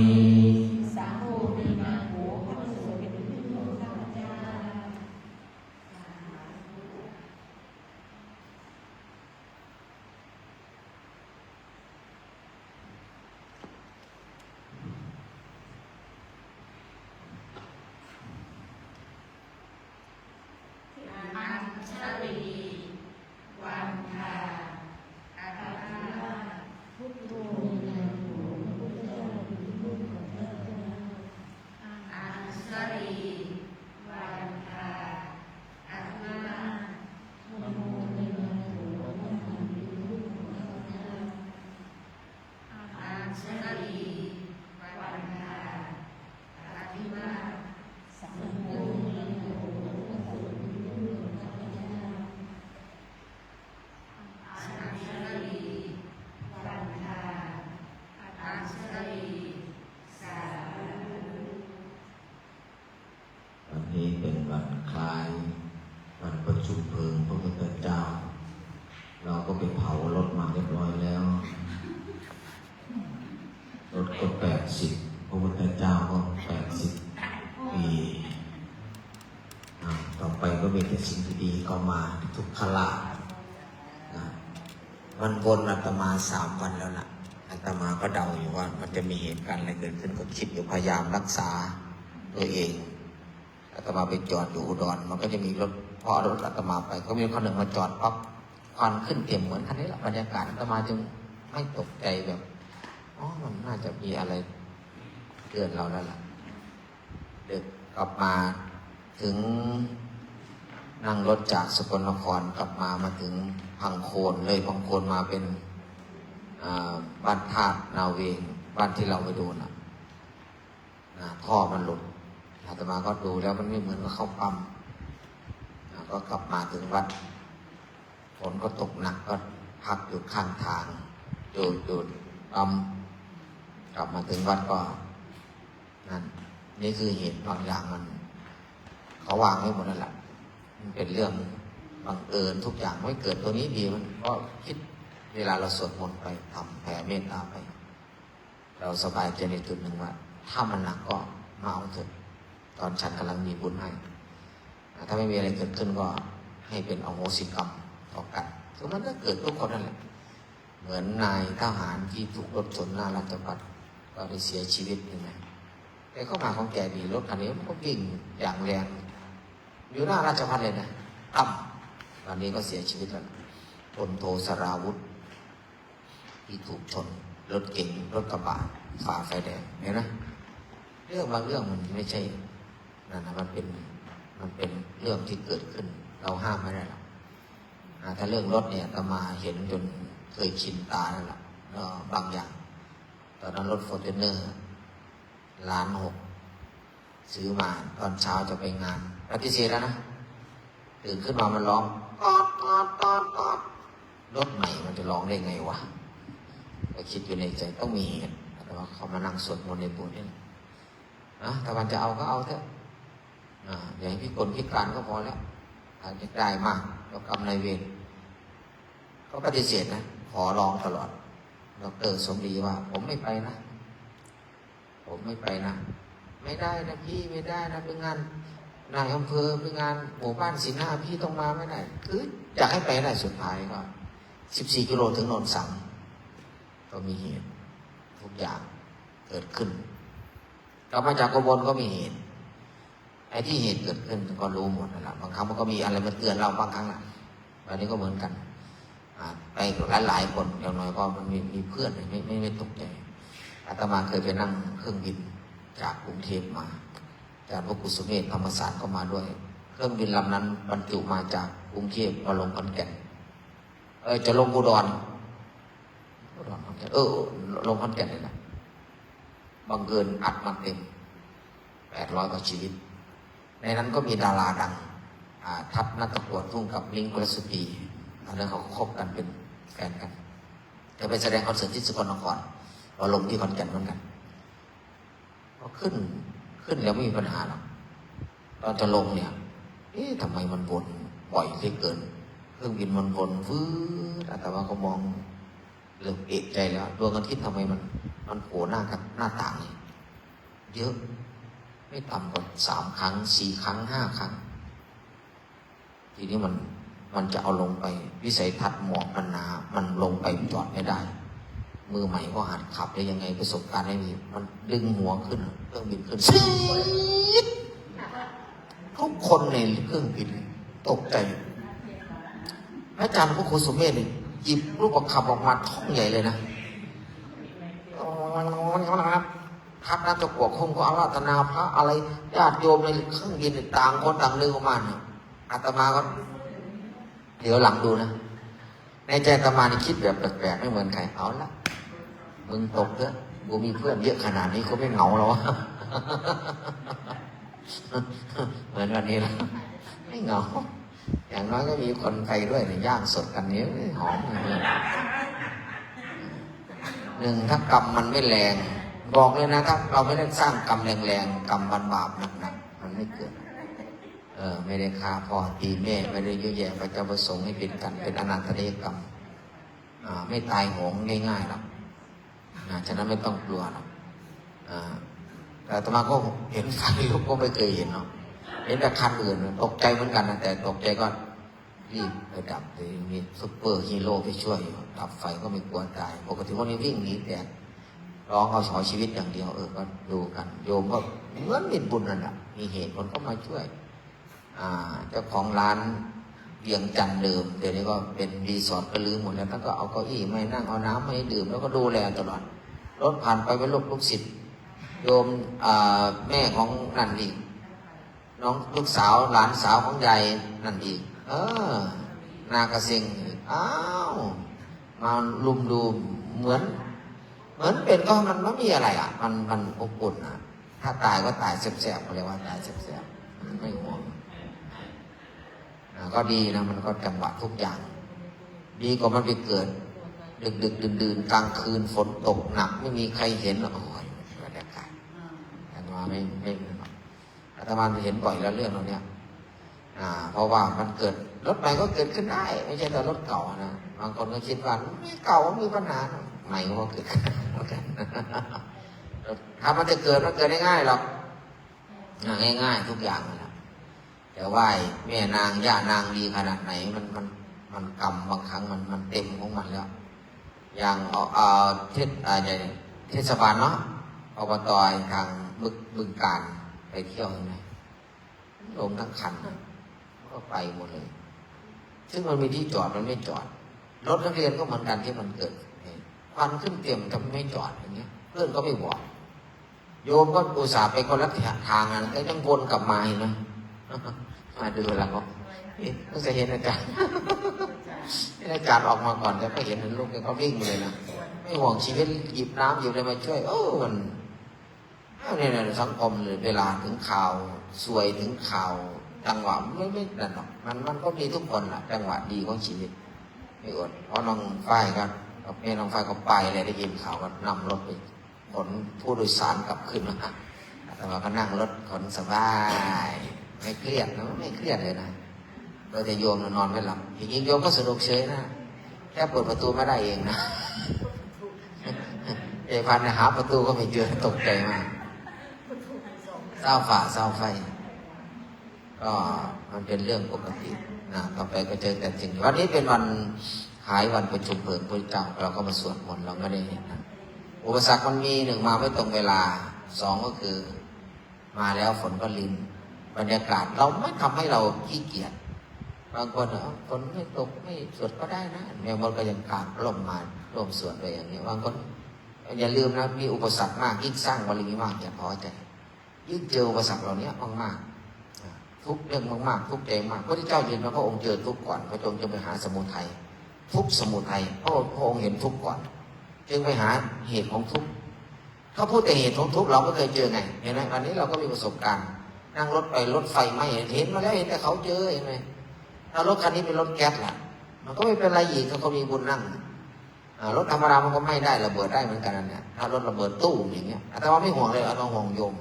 อัญชลีวันทาอัคราพุทโธอัญชลีวันทาอัคราอัญชลีวันทาอัคราสัมโฆ อัญชลีวันทาอัญชลีสาธุ วันนี้เป็นวันคล้ายวันประชุมเพลิงพระพุทธเจ้าเราก็ไปเผารถมาเรียบร้อยแล้วรถก็80พระพุทธเจ้าก็80 ปีต่อไปก็มีแต่สิ่งที่ดีเข้ามาทุกขละวันบนอาตมา3 วันแล้วล่ะอาตมาก็เดาอยู่ว่ามันจะมีเหตุการณ์อะไรเกิดขึ้นก็คิดอยู่พยายามรักษาตัวเองอาตมาไปจอดอยู่อุดรมันก็จะมีรถพอรถอาตมาไปก็มีคนหนึ่งมาจอดปั๊บควันขึ้นเต็มเหมือนคันนี้แหละบรรยากาศอาตมาจึงไม่ตกใจแบบมันน่าจะมีอะไรเตือนเราแล้วล่ะเดินกลับมาถึงนั่งรถจากสกลนครกลับมาถึงพังโคนเลยพังโคนมาเป็นบ้านธาตุนาเวงบ้านที่เราไปดูนะท่อมันหลุดอาตมาก็ดูแล้วมันไม่เหมือนกับเข้าปั๊มก็กลับมาถึงวัดฝนก็ตกหนักก็พักอยู่ข้างทางดูปั๊มกลับมาถึงวัดก็นั่นนี่คือเหตุบางอย่างมันเขาวางไว้หมดนั่นแหละมันเป็นเรื่องบังเอิญทุกอย่างไม่เกิดตัวนี้ดีมันก็คิดเวลาเราสวดมนต์ไปทำแผ่เมตตาไปเราสบายใจในจุดหนึ่งว่าถ้ามันหนักก็มาเอาเถอะตอนฉันกำลังมีบุญให้ถ้าไม่มีอะไรเกิดขึ้นก็ให้เป็นอโหสิกรรมต่อกันคือมันก็เกิดทุกคนนั่นแหละเหมือนนายทหารที่ถูกรถชนหน้าราชบัลลังก์ก็ได้เสียชีวิตยังไงแต่เข้ามาของแกดีรถคันนี้มันก็วิ่งอย่างแรงอยู่หน้าราชพัฒเลยนะต่ำวันนี้ก็เสียชีวิตแล้วพลโทสราวุธที่ถูกชนรถเก๋งรถกระบะฝ่าไฟแดงเห็นไหมเรื่องบางเรื่องมันไม่ใช่นั่นนะมันเป็นเรื่องที่เกิดขึ้นเราห้ามไม่ได้หรอกถ้าเรื่องรถเนี่ยก็มาเห็นจนเคยชินตาแล้วล่ะแล้วบางอย่างตอนนั้นรถฟอร์จูเนอร์1,600,000ซื้อมาตอนเช้าจะไปงานปฏิเสธแล้วนะตื่นขึ้นมามันร้องตอดรถใหม่มันจะร้องได้ไงวะก็คิดอยู่ในใจต้องมีเหตุแต่ว่าเขามานั่งสวดมนต์ในโบสถ์นี่ถ้ามันจะเอาก็เอาเถอะอย่าให้พิกลพิการก็พอแล้วถ้าจะได้มากก็กรรมนายเวรก็ปฏิเสธนะขอร้องตลอดดร.สมดีว่าผมไม่ไปนะผมไม่ไปนะไม่ได้นะพี่ไม่ได้นะเป็นงาน นายอำเภอมีงานหมู่บ้านศิลาพี่ต้องมาไม่ได้คืออยากให้ไปได้สุดท้ายก็14 กิโลถึงโนนสังก็มีเหตุทุกอย่างเกิดขึ้นกลับมาจากกบลก็มีเหตุไอ้ที่เหตุเกิดขึ้นก็รู้หมดนั่นแหละบางครั้งมันก็มีอะไรมาเตือนเราบางครั้งนะวันนี้ก็เหมือนกันไปหลายคนอย่างน้อยก็มันมีเพื่อนไม่ตกใจอาตมาเคยไปนั่งเครื่องบินจากกรุงเทพมาจากพระกุสุเมธธรรมศาสตร์ก็มาด้วยเครื่องบินลำนั้นบรรจุมาจากกรุงเทพมาลงขอนแก่นจะลงอุดรขอนแก่นลงขอนแก่นเลยนะบังเอิญอัดมันเต็ม800 กว่าชีวิตในนั้นก็มีดาราดังทัพนักตะกวดทุ่งกับลิงกุลสตรีตอนนั้นเขาคบกันเป็นแฟนกันจะไปแสดงคอนเสิร์ตที่สกลนครเราลงที่ขอนแก่นเหมือนกันก็ขึ้นแล้วไม่มีปัญหาหรอกตอนจะลงเนี่ยทำไมมันวนบ่อยเหลือเกินเครื่องบินมันวนฟื้นแต่ว่าก็มองเริ่มเอะใจแล้วดวงอาทิตย์ทำไมมันโผล่หน้ากับหน้าต่างนี่เยอะไม่ต่ำกว่า3 ครั้ง 4 ครั้ง 5 ครั้งทีนี้มันจะเอาลงไปวิสัยทัศน์หมอกมันลงไปจอดไม่ได้มือใหม่ก็หัดขับได้ยังไงประสบการณ์ไม่มีมันดึงหัวขึ้นเครื่องบินขึ้นทุกคนในเครื่องบินตกใจอาจารย์พระครูสุเมธหยิบรูปประคำออกมาท่องใหญ่เลยนะทัพนักตะกั่วคงก็อาราธนาพระอะไรญาติโยมในเครื่องบินต่างคนต่างนึกออกมาเนี่ยอาตมาก็เดี๋ยวหลังดูนะในใจอาตมานี่คิดแบบแปลกๆไม่เหมือนใครเอาละมึงตกเถอะกูมีเพื่อนเยอะขนาดนี้เขาไม่เหงาหรอเหมือนวันนี้ละไม่เหงาอย่างน้อยก็มีคนไปด้วยเนี่ยย่างสดกันนี้หอมหนึ่งถ้ากรรมมันไม่แรงบอกเลยนะถ้าเราไม่ได้สร้างกรรมแรงๆกรรมบาปหนักๆมันไม่เกิดไม่ได้ฆ่าพ่อตีแม่ไม่ได้ยุ่ยแย่พระเจ้าประสงค์ให้เป็นกันเป็นอนันตเดกรรมไม่ตายโหงง่ายๆหรอกฉะนั้นไม่ต้องกลัวหรอกแต่อาตมาก็เห็นไฟลุกก็ไม่เคยเห็นเนาะเห็นแต่คันอื่นตกใจเหมือนกันนะแต่ตกใจก็รีบไปดับเลยมีซุปเปอร์ฮีโร่ไปช่วยดับไฟก็ไม่กลัวตายปกติพวกนี้วิ่งหนีแต่ร้องเอาขอชีวิตอย่างเดียวก็ดูกันโยมก็เหมือนมีบุญนั่นแหละมีเหตุคนก็มาช่วยเจ้าของร้านเวียงจันทร์เดิมเดี๋ยวนี้ก็เป็นรีสอร์ทก็ลืมหมดแล้วท่านก็เอาเก้าอี้ไม่นั่งเอาน้ำไม่ดื่มแล้วก็ดูแลตลอดรถผ่านไปเป็นลูกศิษย์โยมแม่ของนั่นอีกน้องลูกสาวหลานสาวของยายนั่นอีกนากระเซ็งอ้าวมาลุมดูเหมือนเป็นก็มันไม่มีอะไรมันอบอุ่นถ้าตายก็ตายแสบๆเขาเรียกว่าตายแสบๆไม่ห่วงก็ดีนะมันก็จังหวะทุกอย่างดีกว่ามันไปเกิดดึกดื่นกลางคืนฝนตกหนักไม่มีใครเห็นโอ้ยบรรยากาศอาตมาไม่อาตมาเห็นบ่อยแล้วเรื่องเหล่านี้เพราะว่ามันเกิดรถใหม่ก็เกิดขึ้นได้ไม่ใช่แต่รถเก่านะบางคนก็คิดว่าไม่เก่ามีปัญหาใหม่ก็เกิดขึ้นเหมือนกันถ้ามันจะเกิดมันเกิดได้ง่ายหรอกง่ายๆทุกอย่างนะแต่ว่าแม่นางย่านางดีขนาดไหนมันกรรมบางครั้งมันเต็มของมันแล้วอย่างเทศบาลเนาะอบตทางบึงการไปเที่ยวยังไงลงทั้งคันก็ไปหมดเลยซึ่งมันมีที่จอดมันไม่จอดรถนักเรียนก็เหมือนกันที่มันเกิดควันขึ้นเต็มทำไม่จอดอย่างเงี้ยเพื่อนก็ไม่บอกโยมก็อุตส่าห์ไปคนละทางนั้นก็ยังวนกลับมาเห็นไหมมาดูแล้วก็ต้องจะเห็นอาจารย์อาจารย์ออกมาก่อนแต่ก็เห็นลูกก็วิ่งเลยนะไม่ห่วงชีวิตหยิบน้ำหยิบอะไรมาช่วยมันเนี่ยสังคมเลยเวลาถึงข่าวสวยถึงข่าวจังหวะไม่นั่นหรอกมันก็มีทุกคนแหละจังหวะดีของชีวิตไม่อดเพราะน้องฝ้ายกับแม่น้องฝ้ายก็ไปเลยได้ยินข่าวก็นำรถไปขนผู้โดยสารกลับขึ้นมาแต่ว่าก็นั่งรถขนสบายไม่เครียดนะไม่เครียดเลยนะโดยแต่โยมนอนไม่หลับจริงๆโยมก็สนุกเฉยนะแค่เปิดประตูไม่ได้เองนะไอ้พันหาประตูก็ไม่เจอตกใจมากเศร้าฝ่าเศร้าไฟ ก็มันเป็นเรื่องปกตินะต่อไปก็เจอแต่สิ่งวันนี้เป็นวันขายวันประชุมเพลิงพระเจ้าเราก็มาสวดมนต์เราไม่ได้เห็นนะอุปสรรคมันมีหนึ่งมาไม่ตรงเวลาสองก็คือมาแล้วฝนก็ลินบรรยากาศเราไม่ทำให้เราขี้เกียจบางคนฝนไม่ตกไม่สวดก็ได้นะแม่มดก็ยังกางร่มมาร่มสวดไปอย่างนี้บางคนอย่าลืมนะมีอุปสรรคมากยิ่งสร้างบารมีมากอย่าพอใจยิ่งเจออุปสรรคเหล่านี้มากๆทุกเรื่องมากๆทุกใจมากพระพุทธเจ้ายืนมาพระองค์เจอทุกข์ก่อนพระองค์จะไปหาสมุทัยทุกสมุทัยพระองค์เห็นทุกข์ก่อนจึงไปหาเหตุของทุกข์เขาพูดแต่เหตุของทุกข์เราไม่เคยเจอไงเห็นไหมอันนี้เราก็มีประสบการณ์นั่งรถไปรถไฟไหม้เห็นมาแล้วเห็นแต่เขาเจอเห็นไหมถ้ารถคันนี้เป็นรถแก๊สล่ะมันก็ไม่เป็นไรอีกเขามีบุญนั่งรถธรรมดามันก็ไม่ได้ระเบิดได้เหมือนกันนั่นแหละถ้ารถระเบิดตู้มอย่างเงี้ยแต่ว่าไม่ห่วงเลยเอาห่วงโยม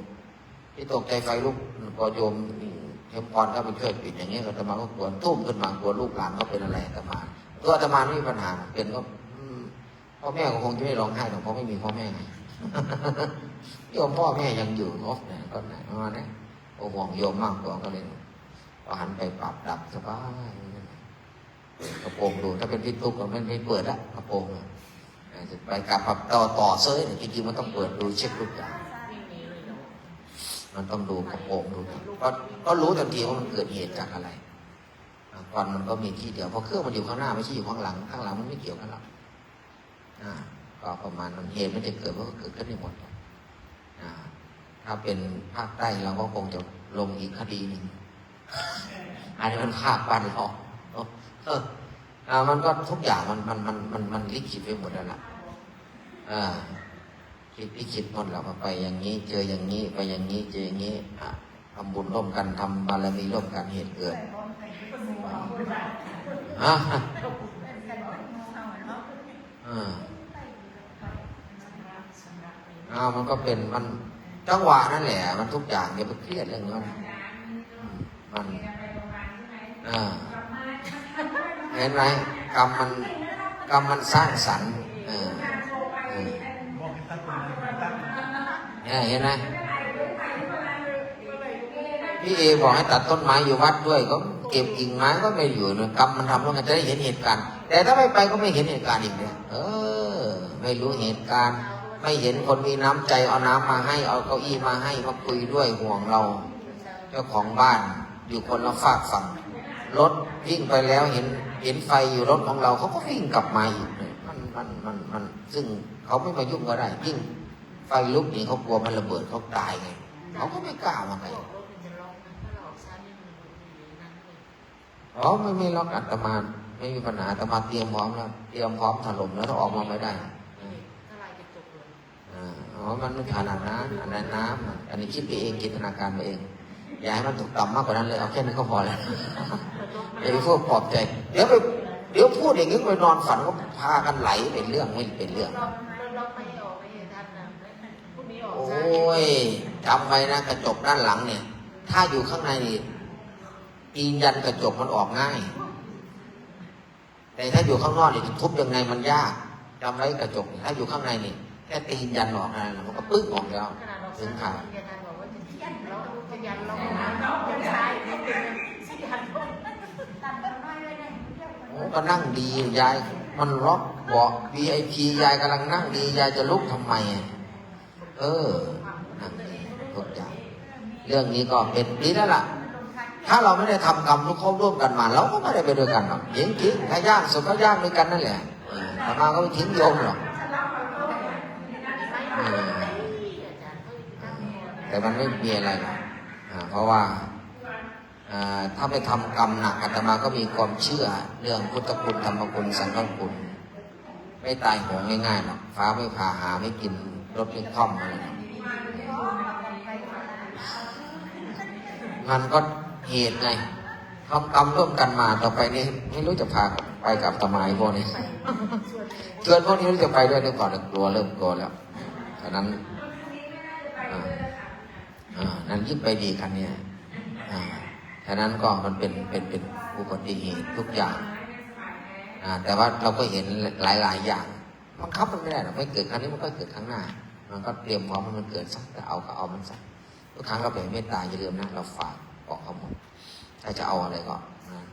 ที่ตกใจไฟลุกพอโยมเทมพรก็ไปช่วยปิดอย่างเงี้ยอาตมาก็กลัวตุ้มขึ้นมากลัวลูกหลานเขาเป็นอะไรอาตมาตัวอาตมาไม่มีปัญหาเป็นก็พ่อแม่ก็คงจะไม่ร้องไห้หรอกเพราะไม่มีพ่อแม่ไงโยมพ่อแม่ยังอยู่เนาะก็ไหนมาเนี่ยห่วงโยมมากกว่าก็เลยก็หันไปปรับดับสบายกระโปรงดูถ้าเป็นพิษทุกข์ก็ไม่เปิดละกระโปรงไปกลับปรับต่อเซ้ยจริงๆมันต้องเปิดดูเช็คทุกอย่างมันต้องดูกระโปรงดูก็รู้ทันทีว่ามันเกิดเหตุจากอะไรควันมันก็มีที่เดียวเพราะเครื่องมันอยู่ข้างหน้าไม่ใช่อยู่ข้างหลังมันไม่เกี่ยวกันหรอกก็ประมาณนั้นเหตุมันจะเกิดเพราะเกิดขึ้นในหมดถ้าเป็นภาคใต้เราก็คงจะลงอีกคดีหนึ่งอันนี้มันภาคบ้านเรามันก็ทุกอย่างมันลิขิตไปหมดแล้วล่ะลิขิตหมดเราไปอย่างนี้เจออย่างนี้ไปอย่างนี้เจออย่างนี้ทำบุญร่วมกันทำบารมีร่วมกันเหตุเกิดมันก็เป็นมันจังหวะนั่นแหละมันทุกอย่างอย่าไปเครียดเรื่องนี้มันเห็นไหมกรรมมันสร้างสรรค์เห็นไหมพี่เอบอกให้ตัดต้นไม้อยู่วัดด้วยก็เก็บกิ่งไม้ก็ไม่อยู่กรรมมันทำแล้วมันจะได้เห็นเหตุการณ์แต่ถ้าไม่ไปก็ไม่เห็นเหตุการณ์อีกเนี่ยไม่รู้เหตุการณ์ไม่เห็นคนมีน้ำใจเอาน้ำมาให้เอาเก้าอี้มาให้มาคุยด้วยห่วงเราเจ้าของบ้านอยู่คนละฝากฝั่งรถวิ่งไปแล้วเห็นไฟอยู่รถของเราเขาก็วิ่งกลับมาอีกเลยมันซึ่งเขาไม่มายุ่งก็ได้ยิ่งไฟลุกนี่เขากลัวมันระเบิดเขาตายไงเขาก็ไม่กล้ามาไงไม่ล็อกอาตมาไม่มีปัญหาอาตมาเตรียมพร้อมแล้วเตรียมพร้อมถล่มแล้วถ้าออกมาไม่ได้มันไม่ขนาดนั้นอันนั้นน้ำอันนี้คิดไปเองจินตนาการไปเองอย่าให้มันถูกต่ำมากกว่านั้นเลยเอาแค่นี้ก็พอแล้วอย่าไปพูดปลอบใจเดี๋ยวพูดอย่างนี้ไปนอนฝันก็พากันไหลเป็นเรื่องไม่เป็นเรื่องโอ้ยจำไว้นะกระจกด้านหลังเนี่ยถ้าอยู่ข้างในตีนยันกระจกมันออกง่ายแต่ถ้าอยู่ข้างนอกนี่ทุบยังไงมันยากจำไว้กระจกถ้าอยู่ข้างในนี่แค่ตีนยันออกนะมันก็ปึ๊กออกแล้วถึงขาดก็นั่งดียายมันล็อกบอก VIP ยายกำลังนั่งดียายจะลุกทำไมนั่งดีทุกอย่างเรื่องนี้ก็เป็นดีแล้วล่ะถ้าเราไม่ได้ทำกรรมทุกข์ร่วมกันมาเราก็ไม่ได้ไปด้วยกันหรอกจริงๆถ้าย่างสุดก็ย่างด้วยกันนั่นแหละแต่มาก็ไม่ทิ้งโยมหรอกแต่มันไม่มีอะไรหรอกเพราะว่าถ้าไปทำกรรมหนักอาตมาก็มีความเชื่อเรื่องพุทธคุณธรรมคุณสังฆคุณไม่ตายโหงง่ายๆหรอกฟ้าไม่ผ่าหาไม่กินรถไม่ท่อมอะไรมันก็เหตุไงทำกรรมร่วมกันมาต่อไปนี้ไม่รู้จะพาไปกับตะไม้พวกนี้เกินพวกนี้รู้จะไปด้วยก่อนกลัวเริ่มกลัวแล้วฉะนั้นนั้นยิ่งไปดีคันนี้ฉะนั้นก็มันเป็นอุบัติเหตุทุกอย่างแต่ว่าเราก็เห็นหลายอย่างบังคับมันไม่ได้หรอกไม่เกิดครั้งนี้มันก็เกิดครั้งหน้ามันก็เตรียมพร้อมมันเกิดสักแต่เอาก็เอามันสักทุกครั้งเราแผ่เมตตาอย่าลืมนะเราฝากบอกเขาหมด ถ้าจะเอาอะไรก็นะ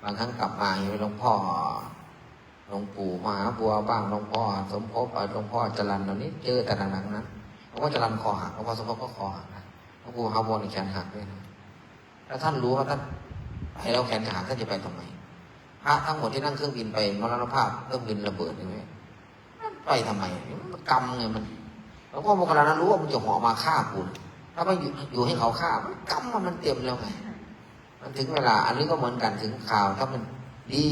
บางครั้งกลับมาอยู่หลวงพ่อหลวงปู่มหาบัวบ้างหลวงพ่อสมภพหลวงพ่อจรัญเหล่านี้เจอแต่หนักๆนั้นหลวงพ่อจรัญคอหักหลวงพ่อสมภพก็คอหักนะหลวงปู่มหาบัวในแขนหักด้วยนะแล้วท่านรู้ว่าท่านให้เราแขนหักท่านจะไปทำไมพระทั้งหมดที่นั่งเครื่องบินไปมรณภาพเครื่องบินระเบิดใช่ไหมไปทำไมมันกรรมไงมันหลวงพ่อโมคคัลลานะรู้ว่ามันจะห่อมาฆ่าคุณถ้าไม่อยู่ให้เขาฆ่ามันกรรมมันเต็มแล้วไงมันถึงเวลาอันนี้ก็เหมือนกันถึงข่าวถ้ามันดี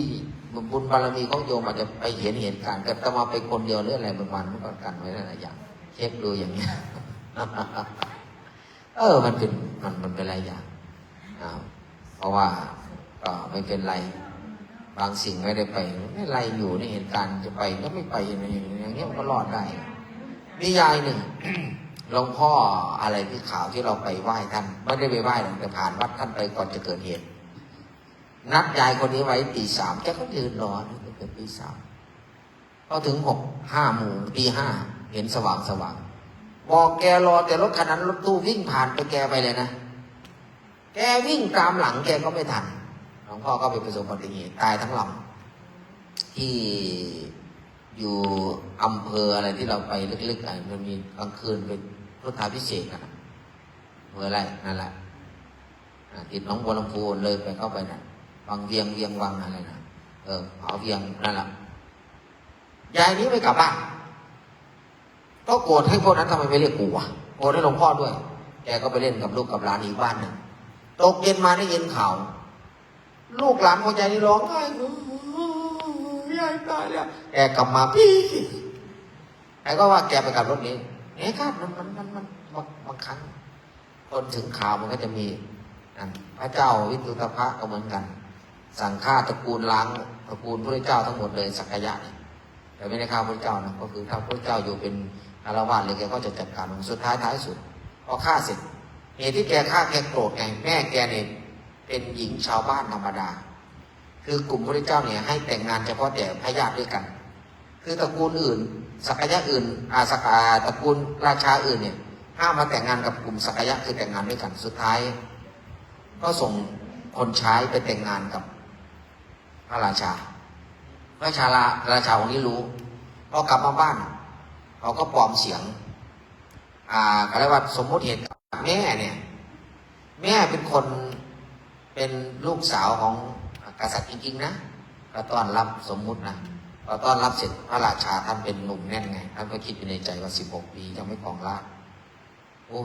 บุญบารมีของโยมอาจจะไปเห็นเหตุการณ์แต่จะมาไปคนเดียวหรืออะไรประมาณนั้นก็กันไว้หลายอย่างเช็คดูอย่างนี้มันเป็นหลายอย่างเพราะว่าก็ไม่เป็นไรบางสิ่งไม่ได้ไปไม่ไรอยู่ในเหตุการณ์จะไปก็ไม่ไปอย่างนี้มันก็รอดได้มียายหนึ่ง หลวงพ่ออะไรที่ข่าวที่เราไปไหว้ท่านไม่ได้ไปไหว้หรอกแต่ผ่านวัดท่านไปก่อนจะเกิดเหตุนัดยายคนนี้ไว้ตี 3แกก็ยืนรอเกิดตี 3พอถึง5 โมงตี 5เห็นสว่างบอกแกรอแต่รถคันนั้นรถตู้วิ่งผ่านไปแกไปเลยนะแกวิ่งตามหลังแกก็ไม่ทันหลวงพ่อก็ไปประสบอุบัติเหตุตายทั้งลำที่อยู่อำเภออะไรที่เราไปลึกๆมันมีกลางคืนเป็นรถทางพิเศษนะเมื่อไรนั่นแหละติดหนองบัวลำพูเลยไปเข้าไปนั่นบางเวียงวังอะไรนะเอาเวียงนั่นแหละยายนี้ไม่กลับบ้านก็โกรธให้พวกนั้นทำไมไม่เรียกกูวะโกรธให้หลวงพ่อด้วยแกก็ไปเล่นกับลูกกับหลานอีกบ้านหนึ่งตกเย็นมาได้ยินข่าวลูกหลานของยายนี่ร้องไห้ยายตายแล้วแกกลับมาพี่แกก็ว่าแกไปกับรถนี้เนี่ยครับมันบางครั้งคนถึงข่าวมันก็จะมีพระเจ้าวิทุตภะก็เหมือนกันสั่งฆ่าตระกูลล้างตระกูลพระเจ้าทั้งหมดเลยสักกายะเนี่ยแต่ไม่ได้ฆ่าพระเจ้านะก็คือถ้าพระเจ้าอยู่เป็นอารวาสเลยแกก็จะจัดการสุดท้ายสุดพอฆ่าเสร็จเหตุที่แกฆ่าแกโกรธไงแม่แกเนี่ยเป็นหญิงชาวบ้านธรรมดาคือกลุ่มพระเจ้าเนี่ยให้แต่งงานเฉพาะแต่พญาติด้วยกันคือตระกูลอื่นสักกายะอื่นตระกูลราชาอื่นเนี่ยห้ามมาแต่งงานกับกลุ่มสักกายะคือแต่งงานด้วยกันสุดท้ายก็ส่งคนใช้ไปแต่งงานกับพระราชาราชาองค์นี้รู้พอกลับมาบ้านเขาก็ปลอมเสียงเขาเรียกว่าสมมติเหตุแม่เนี่ยแม่เป็นคนเป็นลูกสาวของกษัตริย์จริงๆนะก็ต้อนรับสมมุตินะพอต้อนรับเสร็จพระราชาท่านเป็นหนุ่มแน่นไงท่านก็คิดอยู่ในใจว่า16 ปียังไม่ครองราชย์โอ้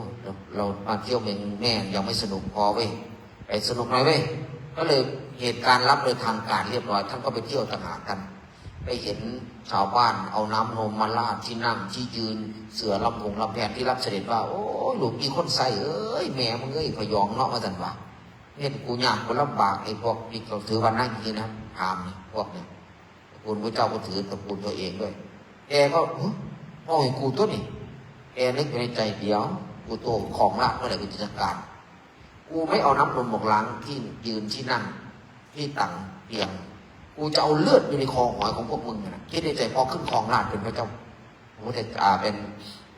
เรามาเที่ยวเมืองแม่ยังไม่สนุกพอเว้ยไปสนุกหน่อยเว้ยก็เลยเหตุการณ์รับโดยทางการเรียบร้อยท่านก็ไปเที่ยวต่างหากกันไปเห็นชาวบ้านเอาน้ำนมมาราดที่นั่งที่ยืนเสือลำแผนที่รับเสด็จว่าโอ้หลวงมีคนใส่แม่มึงพยองเนาะมาสันว่าเนี่ยกูยากกูลำบากไอ้พวกนี่เขาถือวันนั่งอย่างนี้นะพามนี่พวกเนี่ยตระกูลพระเจ้าก็ถือตระกูลตัวเองด้วยแกก็พ่อเห็นกูตัวนี่แกนึกในใจเดียวกูโตของราชเมื่อไหร่กูจะจัดการกูไม่เอาน้ำนมบอกล้างที่ยืนที่นั่งที่ตั้งเตียงกูจะเอาเลือดอยู่ในคอหอยของพวกมึงนะคิดในใจพอขึ้นครองราชเป็นพระเจ้าเป็น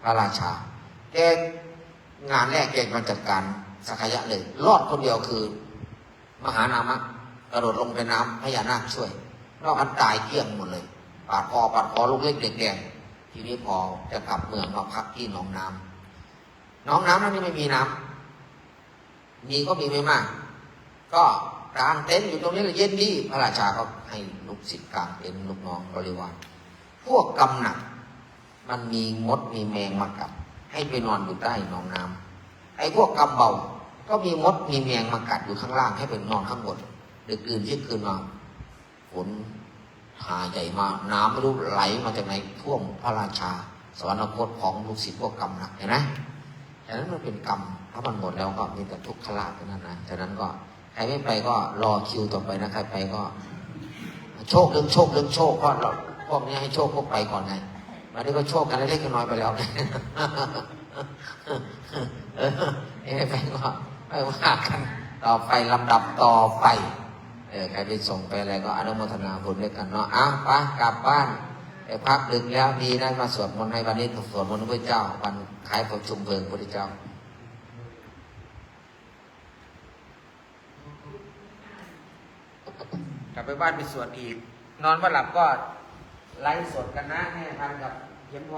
พระราชาแกงานแรกแกมาจัดการสักกายะเลยรอดคนเดียวคือมหานามะกระโดดลงไปน้ำพญานาคช่วยนอกนั้นตายเกลี้ยงหมดเลยปาดคอลูกเล็กเด็กแดงทีนี้พอจะกลับเมืองมาพักที่หนองน้ำนั้นไม่มีน้ำมีก็มีไม่มากก็กางเต็นท์อยู่ตรงนี้เลยเย็นดีพระราชาก็ให้ลูกศิษย์กางเต็นท์ลูกน้องบริวารพวกกำหนักมันมีมดมีแมงมากัดให้ไปนอนอยู่ใต้หนองน้ำไอ้พวกกำเบาก็มีมดมีแมงมากัดอยู่ข้างล่างให้ไปนอนข้างบนดึกดื่นเที่ยงคืนมาฝนหาใหญ่มาน้ำไม่รู้ไหลมาจากไหนท่วมพระราชาสวรรคตของลูกศิษย์พวกกำหนักเห็นไหมฉะนั้นมันเป็นกรรมถ้ามันหมดแล้วก็มีแต่ทุกขลาภเท่านั้นนะฉะนั้นก็ใครไม่ไปก็รอคิวต่อไปนะใครไปก็โชคเรื่องโชคเพราะเราพวกนี้ให้โชคพวกไปก่อนไงมาได้ก็โชคกันเล็กๆน้อยๆไปแล้วไงไปก็ไม่ว่ากันต่อไปลำดับต่อไปใครไปส่งไปอะไรก็อนุโมทนาบุญด้วยกันเนาะไปกลับบ้านไปพักดึกแล้วดีได้มาสวดมนต์ในวันนี้สวดมนต์พระเจ้าวันขายประชุมเพลิงพระเจ้า กลับไปบ้านไปสวดอีก นอนว่าหลับก็ไลฟ์สดกันนะให้ทันกับเขียนพร